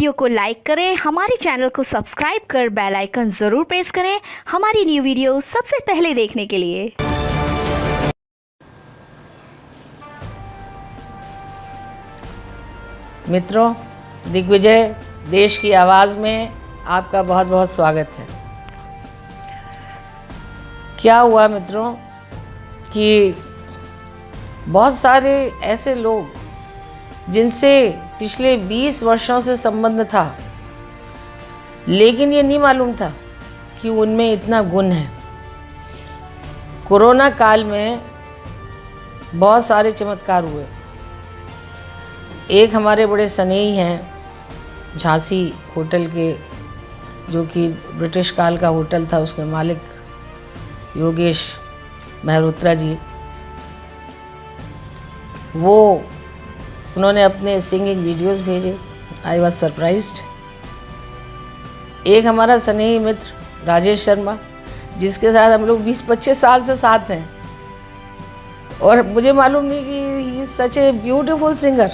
Video को like करें, हमारे चैनल को सब्सक्राइब कर बेल आइकन ज़रूर प्रेस करें हमारी न्यू वीडियो सबसे पहले देखने के लिए। मित्रों, दिग्विजय देश की आवाज़ में आपका बहुत बहुत स्वागत है। क्या हुआ मित्रों कि बहुत सारे ऐसे लोग जिनसे पिछले 20 वर्षों से संबंध था, लेकिन ये नहीं मालूम था कि उनमें इतना गुण है। कोरोना काल में बहुत सारे चमत्कार हुए। एक हमारे बड़े स्नेही हैं झांसी होटल के, जो कि ब्रिटिश काल का होटल था, उसके मालिक योगेश मेहरोत्रा जी, उन्होंने अपने सिंगिंग वीडियोस भेजे। I was surprised. एक हमारा स्नेही मित्र राजेश शर्मा, जिसके साथ हम लोग 20-25 साल से साथ हैं, और मुझे मालूम नहीं कि he is such a beautiful singer.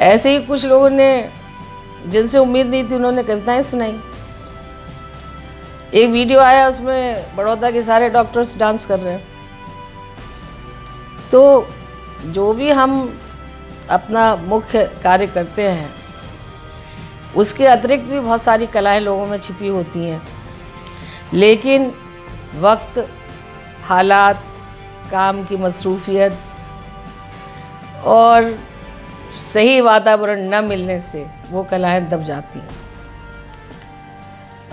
ऐसे ही कुछ लोगों ने, जिनसे उम्मीद नहीं थी, उन्होंने कविताएं सुनाई। एक वीडियो आया, उसमें बड़ौदा के सारे डॉक्टर्स डांस कर रहे हैं। तो जो भी हम अपना मुख्य कार्य करते हैं, उसके अतिरिक्त भी बहुत सारी कलाएं लोगों में छिपी होती हैं, लेकिन वक्त, हालात, काम की मसरूफियत और सही वातावरण न मिलने से वो कलाएं दब जाती हैं।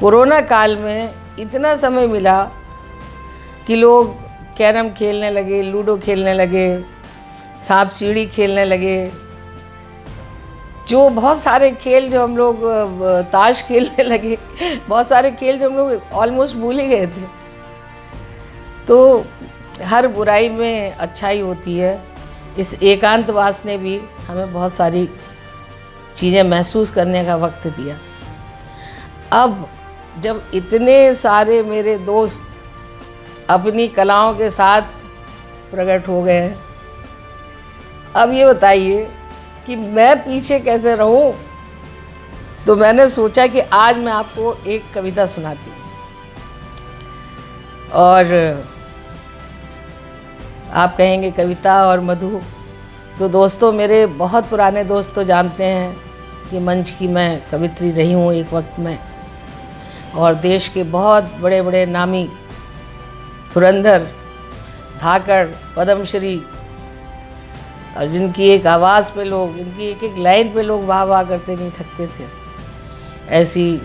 कोरोना काल में इतना समय मिला कि लोग कैरम खेलने लगे, लूडो खेलने लगे, सांप सीढ़ी खेलने लगे, जो बहुत सारे खेल जो हम लोग, ताश खेलने लगे, बहुत सारे खेल जो हम लोग ऑलमोस्ट भूल ही गए थे। तो हर बुराई में अच्छाई होती है। इस एकांतवास ने भी हमें बहुत सारी चीज़ें महसूस करने का वक्त दिया। अब जब इतने सारे मेरे दोस्त अपनी कलाओं के साथ प्रकट हो गए हैं, अब ये बताइए कि मैं पीछे कैसे रहूं। तो मैंने सोचा कि आज मैं आपको एक कविता सुनाती हूँ। और आप कहेंगे कविता और मधु, तो दोस्तों, मेरे बहुत पुराने दोस्त तो जानते हैं कि मंच की मैं कवित्री रही हूँ एक वक्त में, और देश के बहुत बड़े बड़े नामी धुरंधर, धाकड़, पद्मश्री, और जिनकी एक आवाज़ पे लोग, इनकी एक एक लाइन पे लोग वाह वाह करते नहीं थकते थे, ऐसी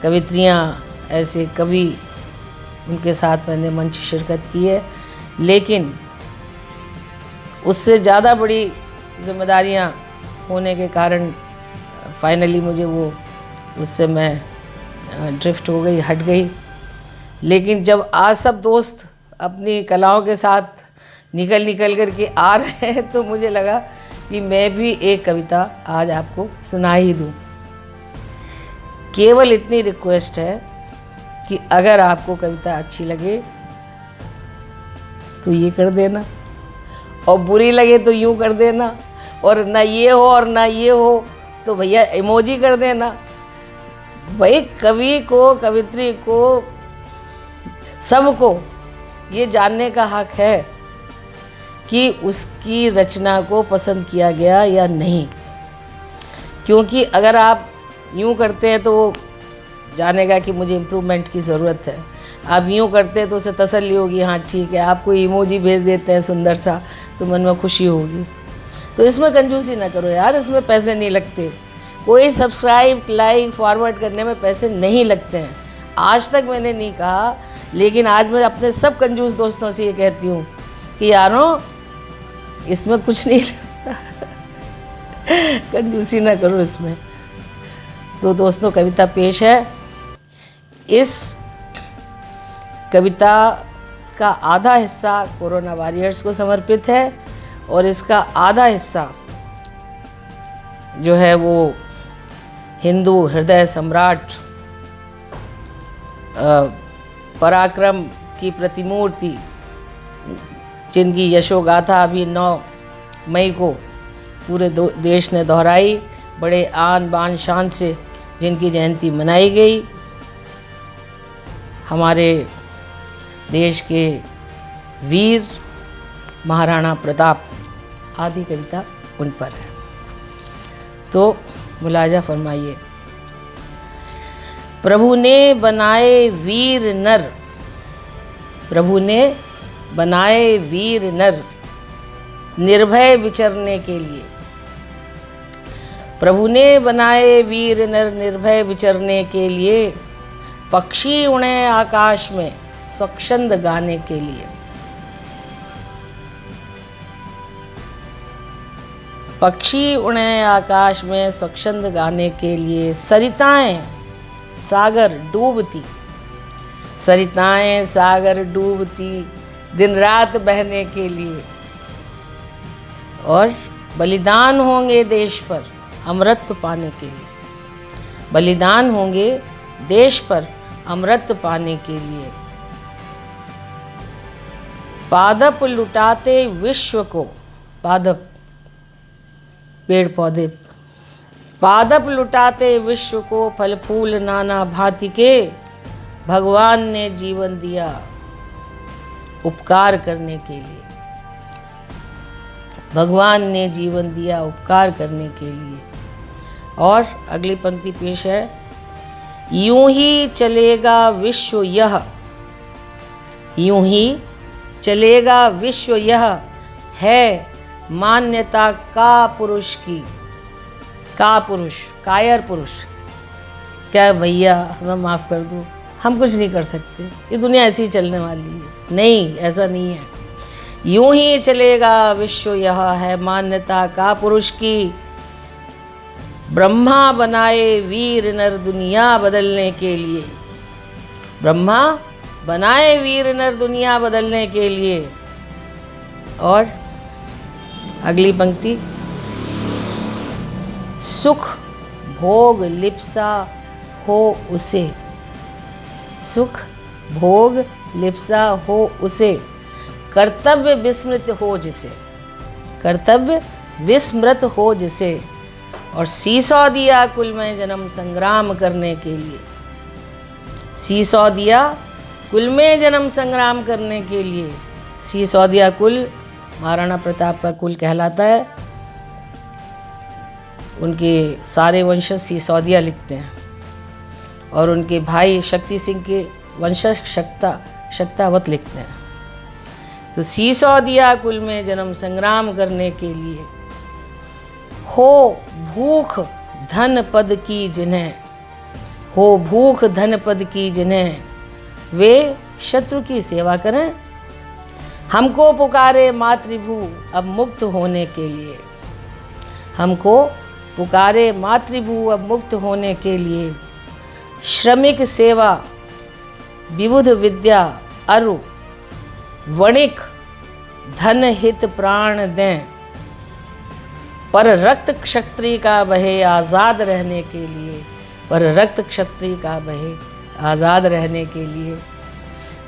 कवित्रियाँ, ऐसे कवि, उनके साथ मैंने मंच शिरकत की है। लेकिन उससे ज़्यादा बड़ी जिम्मेदारियाँ होने के कारण फाइनली मुझे उससे मैं ड्रिफ्ट हो गई, हट गई। लेकिन जब आज सब दोस्त अपनी कलाओं के साथ निकल कर के आ रहे हैं, तो मुझे लगा कि मैं भी एक कविता आज आपको सुना ही दूँ। केवल इतनी रिक्वेस्ट है कि अगर आपको कविता अच्छी लगे तो ये कर देना, और बुरी लगे तो यूँ कर देना, और ना ये हो और ना ये हो तो भैया इमोजी कर देना। भाई, कवि को, कवित्री को, सबको ये जानने का हक है कि उसकी रचना को पसंद किया गया या नहीं। क्योंकि अगर आप यूँ करते हैं तो वो जानेगा कि मुझे इम्प्रूवमेंट की ज़रूरत है। आप यूँ करते हैं तो उसे तसल्ली होगी, हाँ ठीक है। आप कोई इमोजी भेज देते हैं सुंदर सा, तो मन में खुशी होगी। तो इसमें कंजूसी ना करो यार, इसमें पैसे नहीं लगते। कोई सब्सक्राइब, लाइक, फॉरवर्ड करने में पैसे नहीं लगते हैं। आज तक मैंने नहीं कहा, लेकिन आज मैं अपने सब कंजूस दोस्तों से ये कहती हूँ कि यारों, इसमें कुछ नहीं लगता। कंजूसी ना करो इसमें। तो दोस्तों, कविता पेश है। इस कविता का आधा हिस्सा कोरोना वॉरियर्स को समर्पित है, और इसका आधा हिस्सा जो है वो हिंदू हृदय सम्राट, पराक्रम की प्रतिमूर्ति, जिनकी यशोगाथा अभी 9 मई को पूरे देश ने दोहराई, बड़े आन बान शान से जिनकी जयंती मनाई गई, हमारे देश के वीर महाराणा प्रताप आदि कविता उन पर है। तो मुलाजा फरमाइए। प्रभु ने बनाए वीर नर, प्रभु ने बनाए वीर नर निर्भय विचरने के लिए। प्रभु ने बनाए वीर नर निर्भय विचरने के लिए, पक्षी उड़े आकाश में स्वच्छंद गाने के लिए। पक्षी उड़े आकाश में स्वच्छंद गाने के लिए, सरिताएं सागर डूबती, सरिताएं सागर डूबती दिन रात बहने के लिए। और बलिदान होंगे देश पर अमृत पाने के लिए, बलिदान होंगे देश पर अमृत पाने के लिए। पादप लुटाते विश्व को, पादप पेड़ पौधे, पादप लुटाते विश्व को फल फूल नाना भांति के, भगवान ने जीवन दिया उपकार करने के लिए। भगवान ने जीवन दिया उपकार करने के लिए। और अगली पंक्ति पेश है। यूं ही चलेगा विश्व यह, यूं ही चलेगा विश्व यह है मान्यता का पुरुष की। का पुरुष, कायर पुरुष। क्या भैया हमें माफ़ कर दो, हम कुछ नहीं कर सकते, ये दुनिया ऐसी ही चलने वाली है। नहीं, ऐसा नहीं है। यूं ही चलेगा विश्व यह है मान्यता का पुरुष की। ब्रह्मा बनाए वीर नर दुनिया बदलने के लिए, ब्रह्मा बनाए वीर नर दुनिया बदलने के लिए। और अगली पंक्ति। सुख भोग लिप्सा हो उसे, सुख भोग लिप्सा हो उसे, कर्तव्य विस्मृत हो जिसे, कर्तव्य विस्मृत हो जिसे। और सीसौ दिया कुल में जन्म संग्राम करने के लिए, सीसौ दिया कुल में जन्म संग्राम करने के लिए। सीसौदिया कुल महाराणा प्रताप का कुल कहलाता है। उनके सारे वंशज सीसौदिया लिखते हैं और उनके भाई शक्ति सिंह के वंशज शक्तावत लिखते हैं। तो सीसौदिया कुल में जन्म संग्राम करने के लिए। हो भूख धन पद की जिन्हें, हो भूख धन पद की जिन्हें, वे शत्रु की सेवा करें। हमको पुकारे मातृभू अब मुक्त होने के लिए, हमको पुकारे मातृभू अब मुक्त होने के लिए। श्रमिक सेवा विबुध विद्या अरु वणिक धन हित प्राण दें, पर रक्त क्षत्रिय का बहे आज़ाद रहने के लिए, पर रक्त क्षत्रिय का बहे आज़ाद रहने के लिए।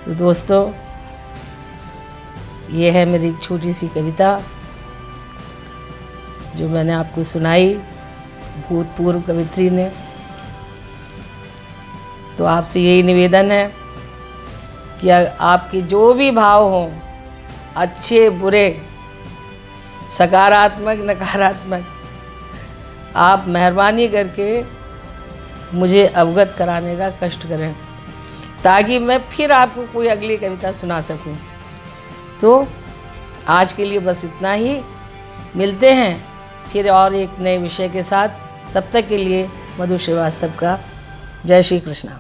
तो दोस्तों, ये है मेरी एक छोटी सी कविता जो मैंने आपको सुनाई भूतपूर्व कवित्री ने। तो आपसे यही निवेदन है कि आपके जो भी भाव हों, अच्छे बुरे, सकारात्मक नकारात्मक, आप मेहरबानी करके मुझे अवगत कराने का कष्ट करें ताकि मैं फिर आपको कोई अगली कविता सुना सकूं। तो आज के लिए बस इतना ही। मिलते हैं फिर और एक नए विषय के साथ। तब तक के लिए मधु श्रीवास्तव का जय श्री कृष्णा।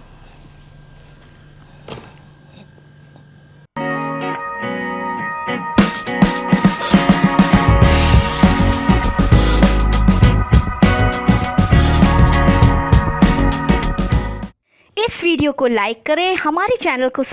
इस वीडियो को लाइक करें, हमारे चैनल को